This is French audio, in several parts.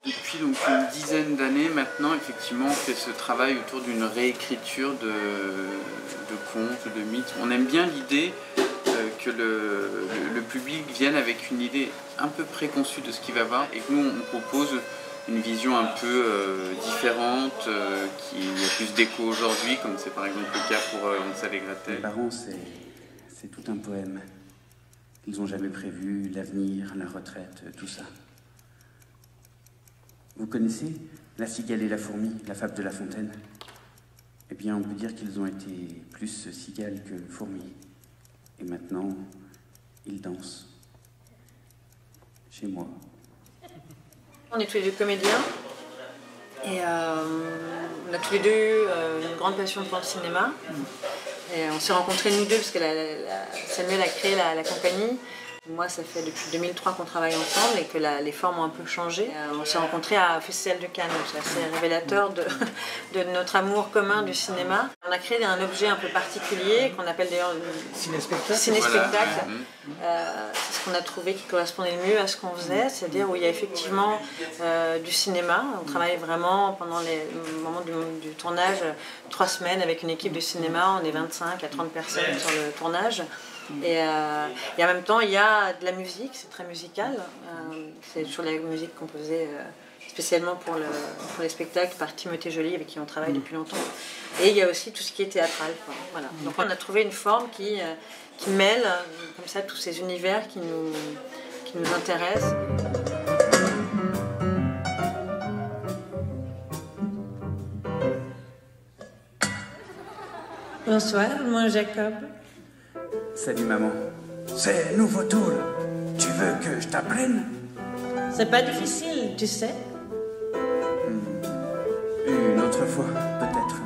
Depuis donc une dizaine d'années maintenant, effectivement, on fait ce travail autour d'une réécriture de contes, de mythes. On aime bien l'idée que le public vienne avec une idée un peu préconçue de ce qu'il va voir et que nous, on propose une vision un peu différente, qui a plus d'écho aujourd'hui, comme c'est par exemple le cas pour Hansel et Gretel. Les parents, c'est tout un poème. Ils n'ont jamais prévu l'avenir, la retraite, tout ça. Vous connaissez La cigale et la fourmi, la fable de La Fontaine? Eh bien, on peut dire qu'ils ont été plus cigales que fourmis. Et maintenant, ils dansent. Chez moi. On est tous les deux comédiens. Et on a tous les deux une grande passion pour le cinéma. Et on s'est rencontrés nous deux parce que Samuel a créé la compagnie. Moi, ça fait depuis 2003 qu'on travaille ensemble et que les formes ont un peu changé. On s'est rencontrés à Festival de Cannes, c'est assez révélateur de notre amour commun du cinéma. On a créé un objet un peu particulier qu'on appelle d'ailleurs ciné-spectacle. C'est ce qu'on a trouvé qui correspondait le mieux à ce qu'on faisait, c'est-à-dire où il y a effectivement du cinéma. On travaille vraiment pendant les moments du tournage 3 semaines avec une équipe de cinéma. On est 25 à 30 personnes sur le tournage. Et en même temps, il y a de la musique, c'est très musical. C'est toujours la musique composée spécialement pour les spectacles par Timothée Joly, avec qui on travaille depuis longtemps. Et il y a aussi tout ce qui est théâtral. Voilà. Donc on a trouvé une forme qui mêle comme ça tous ces univers qui nous intéressent. Bonsoir, mon Jacob. Salut maman. C'est nouveau tour. Tu veux que je t'apprenne? C'est pas difficile, tu sais. Une autre fois, peut-être.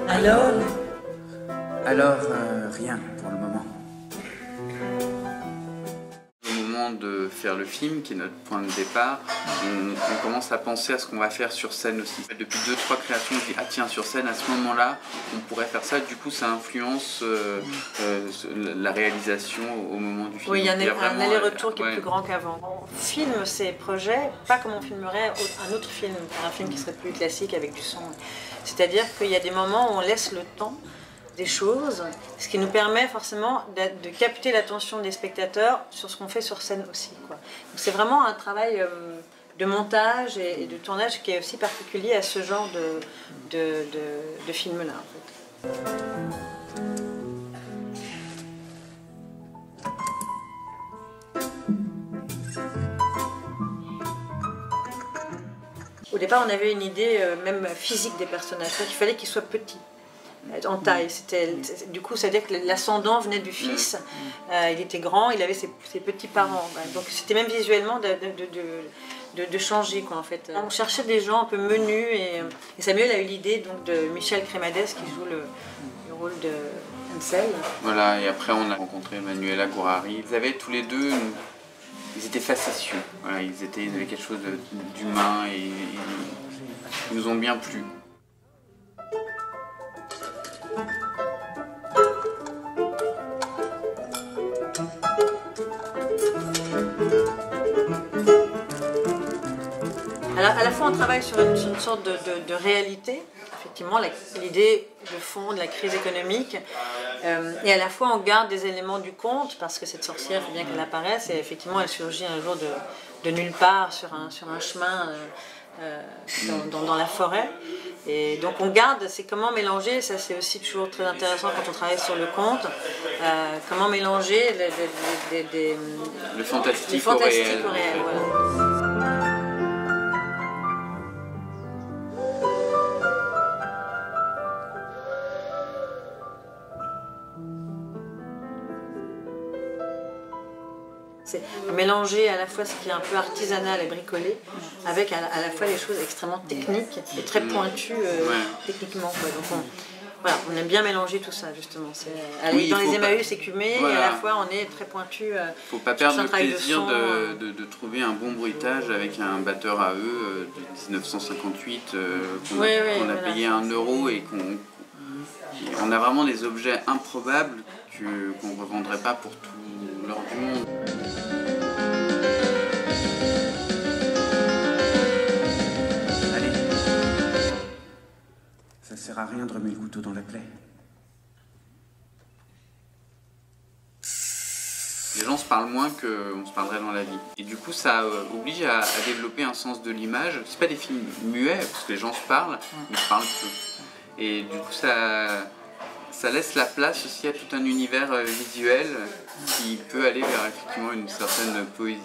Alors, rien pour le moment. Au moment de faire le film, qui est notre point de départ, on commence à penser à ce qu'on va faire sur scène aussi. Depuis 2-3 créations, je dis ah tiens, sur scène à ce moment-là, on pourrait faire ça. Du coup, ça influence la réalisation au moment du film. Oui, il y a un aller-retour qui est plus grand qu'avant. On filme ces projets pas comme on filmerait un autre film, un film qui serait plus classique avec du son. C'est-à-dire qu'il y a des moments où on laisse le temps des choses, ce qui nous permet forcément de capter l'attention des spectateurs sur ce qu'on fait sur scène aussi, quoi. Donc c'est vraiment un travail de montage et de tournage qui est aussi particulier à ce genre de film-là, en fait. Au départ, on avait une idée même physique des personnages, c'est-à-dire qu'il fallait qu'ils soient petits. En taille, du coup, ça veut dire que l'ascendant venait du fils, il était grand, il avait ses petits parents, donc c'était même visuellement de changer, quoi, en fait. On cherchait des gens un peu menus et Samuel a eu l'idée donc de Michel Crémades qui joue le rôle de Hansel. Voilà, et après on a rencontré Manuela Gourari. Ils avaient tous les deux, ils étaient facétieux, voilà, ils avaient quelque chose d'humain et ils nous ont bien plu. À la fois, on travaille sur une sorte de réalité, effectivement, l'idée de fond de la crise économique, et à la fois, on garde des éléments du conte, parce que cette sorcière, il faut bien qu'elle apparaisse, et effectivement, elle surgit un jour de nulle part sur un chemin dans la forêt. Et donc on garde, c'est comment mélanger, ça c'est aussi toujours très intéressant quand on travaille sur le conte, comment mélanger le fantastique au réel. Voilà. C'est mélanger à la fois ce qui est un peu artisanal et bricolé avec à la fois les choses extrêmement techniques et très pointues techniquement, quoi. Donc on aime bien mélanger tout ça, justement. Aller dans les Emmaüs écumés, voilà. Et à la fois on est très pointu. Il ne faut pas perdre le plaisir de trouver un bon bruitage avec un batteur à eux de 1958 qu'on a payé 1 € et on a vraiment des objets improbables qu'on ne revendrait pas pour tout l'or du monde. Ça sert à rien de remuer le couteau dans la plaie. Les gens se parlent moins qu'on se parlerait dans la vie. Et du coup, ça oblige à développer un sens de l'image. C'est pas des films muets, parce que les gens se parlent, mais ils se parlent peu. Et du coup, ça laisse la place aussi à tout un univers visuel qui peut aller vers effectivement une certaine poésie.